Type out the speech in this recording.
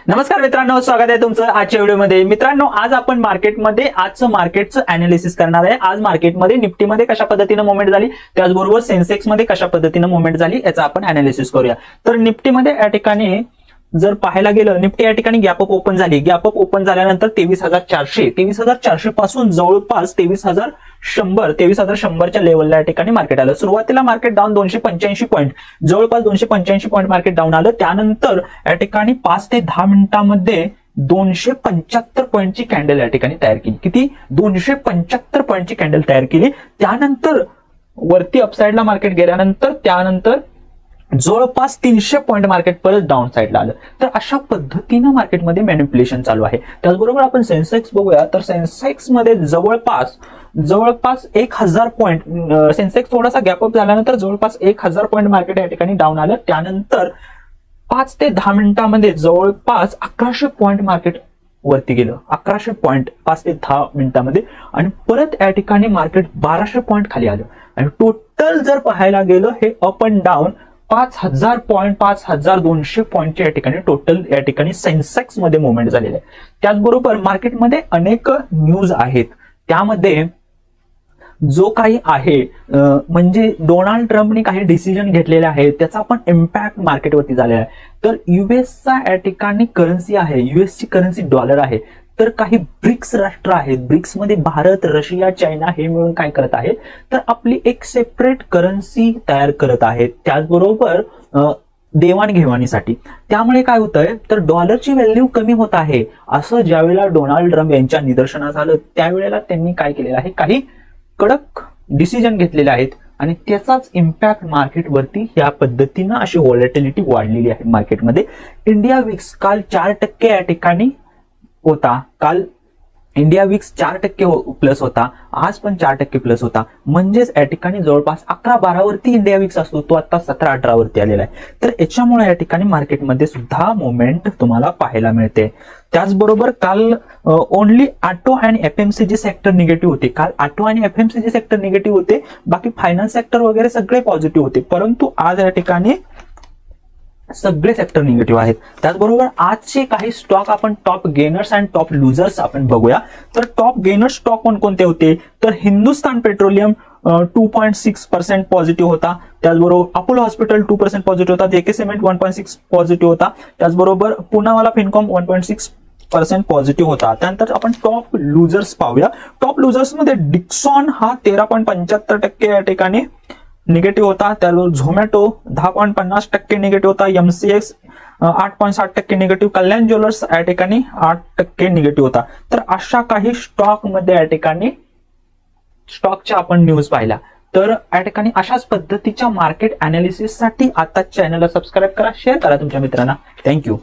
नमस्कार मित्रांनो, स्वागत आहे तुमचं आजच्या व्हिडिओमध्ये। मित्रांनो, आज आपण मार्केटमध्ये आजचं मार्केटचं अनालिसिस करणार आहे। आज मार्केटमध्ये निफ्टीमध्ये कशा पद्धतीने मूवमेंट झाली, त्याचबरोबर सेन्सेक्स मध्ये कशा पद्धतीने मूवमेंट झाली याचा आपण अनालिसिस करूया। तर निफ्टीमध्ये या ठिकाणी जर पाहायला गेलं, निफ्टी या ठिकाणी गॅप अप ओपन झाली। गॅप अप ओपन झाल्यानंतर 23,400 पासून जवळपास 23,100च्या लेवलला या ठिकाणी मार्केट आलं। सुरुवातीला मार्केट डाऊन 285 पॉईंट, जवळपास 285 पॉईंट मार्केट डाऊन आलं। त्यानंतर या ठिकाणी 5 ते 10 मिनिटांमध्ये 275 पॉईंटची कॅन्डल या ठिकाणी तयार केली। किती? 275 पॉईंटची कॅन्डल तयार केली। त्यानंतर वरती अपसाइडला मार्केट गेल्यानंतर त्यानंतर जवळपास 300 पॉईंट मार्केट परत डाऊन साइडला आलं। तर अशा पद्धतीनं मार्केटमध्ये मॅनिप्युलेशन चालू आहे। त्याचबरोबर आपण सेन्सेक्स बघूया, तर सेन्सेक्स मध्ये जवळपास 1000 पॉईंट, सेन्सेक्स थोडासा गॅप अप झाल्यानंतर जवळपास 1000 पॉईंट मार्केट या ठिकाणी डाऊन आलं। त्यानंतर 5 ते 10 मिनिटांमध्ये जवळपास 1100 पॉईंट मार्केट वरती गेलं। 1100 पॉईंट 5 ते 10 मिनिटांमध्ये, आणि परत या ठिकाणी मार्केट 1200 पॉईंट खाली आलं। आणि टोटल जर पाहायला गेलं, हे अप अँड डाऊन 5000 पॉईंट, 5200 पॉईंटच्या या ठिकाणी टोटल या ठिकाणी सेन्सेक्स मध्ये मूवमेंट झालेले आहे। त्याचबरोबर मार्केटमध्ये अनेक न्यूज आहेत, त्यामध्ये जो काही आहे म्हणजे डोनाल्ड ट्रम्पने काही डिसिजन घेतलेले आहेत, त्याचा पण इम्पॅक्ट मार्केटवरती झालेला आहे। तर युएसचा या ठिकाणी करन्सी आहे, युएसची करन्सी डॉलर आहे। तर काही ब्रिक्स राष्ट्र आहेत, ब्रिक्स मध्ये भारत, रशिया, चायना हे मिळून काय करत आहेत, तर आपली एक सेपरेट करन्सी तयार करत आहेत, त्याचबरोबर देवाणघेवाणीसाठी। त्यामुळे काय होतंय, तर डॉलरची व्हॅल्यू कमी होत आहे। असं ज्यावेळेला डोनाल्ड ट्रम्प यांच्या निदर्शनास आलं, त्यावेळेला त्यांनी काय केलेलं आहे, काही कडक डिसिजन घेतलेले आहेत, आणि त्याचाच इम्पॅक्ट मार्केटवरती या पद्धतीनं अशी व्हॉलॅटिलिटी वाढलेली आहे मार्केटमध्ये। इंडिया विक्स काल 4% या ठिकाणी होता। काल इंडिया विक्स 4% प्लस होता, आज पण 4% प्लस होता। म्हणजेच या ठिकाणी जवळपास 11-12 वरती इंडिया विक्स असतो, तो आता 17-18 वरती आलेला आहे। तर याच्यामुळे या ठिकाणी मार्केटमध्ये सुद्धा मुवमेंट तुम्हाला पाहायला मिळते। त्याचबरोबर काल ओनली ऑटो आणि एफएमसीजी सेक्टर निगेटिव्ह होते। काल ऑटो आणि एफएमसीजी सेक्टर निगेटिव्ह होते, बाकी फायनान्स सेक्टर वगैरे सगळे पॉझिटिव्ह होते। परंतु आज या ठिकाणी सगळे सेक्टर निगेटिव्ह आहेत। त्याचबरोबर आजचे काही स्टॉक आपण टॉप गेनर्स आणि टॉप लुजर्स आपण बघूया। तर टॉप गेनर्स स्टॉक कोणकोणते होते, तर हिंदुस्थान पेट्रोलियम 2.6% पॉझिटिव्ह होता। त्याचबरोबर अपोलो हॉस्पिटल 2% पॉझिटिव्ह होता। जेके सिमेंट 1.6 पॉझिटिव्ह होता। त्याचबरोबर पुनावाला फिनकॉम 1.6% पॉझिटिव्ह होता। त्यानंतर आपण टॉप लुजर्स पाहूया। टॉप लुजर्स मध्ये डिक्सॉन हा 13.75% या ठिकाणी निगेटिव्ह होता। त्याचबरोबर झोमॅटो 10.50% निगेटिव्ह होता। MCX 8.60% negative. कल्याण ज्वेलर्स या ठिकाणी 8% निगेटिव्ह होता। तर अशा काही स्टॉक मध्ये या ठिकाणी स्टॉकच्या आपण न्यूज पाहिला। तर या ठिकाणी अशाच पद्धतीच्या मार्केट अनालिसिस साठी आता चॅनलला सबस्क्राईब करा, शेअर करा तुमच्या मित्रांना। थँक्यू।